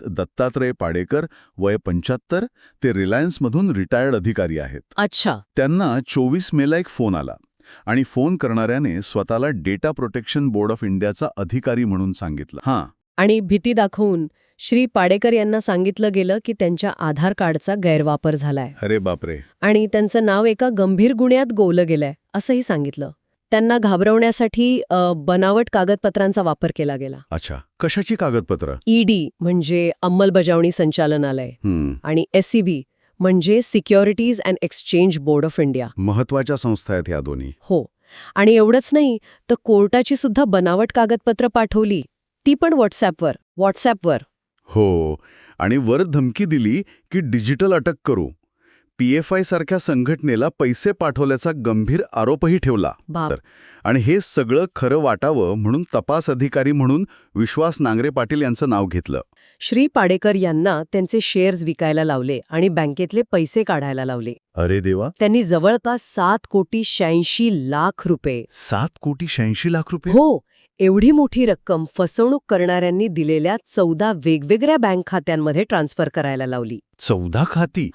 आहेत दत्तात्रय पाडेकर, वय 75, ते रिलायन्समधून रिटायर्ड अधिकारी आहेत. अच्छा. त्यांना 24 मेला एक फोन आला आणि फोन करणाऱ्याने स्वतःला डेटा प्रोटेक्शन बोर्ड ऑफ इंडियाचा अधिकारी म्हणून सांगितलं. हां. आणि भीती दाखवून श्री पाडेकर यांना सांगितलं गेलं की त्यांच्या आधार कार्डचा गैरवापर झालाय अरे बापरे. आणि त्यांचं नाव एका गंभीर गुन्ह्यात गोवलं गेलंय असंही सांगितलं. त्यांना घाबरवण्यासाठी बनावट कागदपत्रांचा वापर केला गेला. अच्छा, कशाची कागदपत्र? ईडी म्हणजे अंमलबजावणी संचालनालय आणि SEB म्हणजे securities and exchange board of India. महत्वाच्या संस्था आहेत या दोन्ही. हो. आणि एवढंच नाही तर कोर्टाची सुद्धा बनावट कागदपत्र पाठवली, ती पण व्हॉट्सॲपवर. हो, आणि वर धमकी दिली की डिजिटल अटक करू. PFI सारख्या संघटनेला पैसे पाठवल्याचा गंभीर आरोपही ठेवला. आणि हे सगळं खरं वाटावं म्हणून तपास अधिकारी म्हणून विश्वास नांगरे पाटील यांचं नाव घेतलं. श्री पाडेकर यांना त्यांचे शेअर्स विकायला लावले आणि बँकेतले पैसे काढायला लावले. अरे देवा. त्यांनी जवळपास 7,86,00,000 रुपये. 7,86,00,000 हो, एवढी मोठी रक्कम फसवणूक करणाऱ्यांनी दिलेल्या 14 वेगवेगळ्या बँक खात्यांमध्ये ट्रान्सफर करायला लावली. 14 खाती.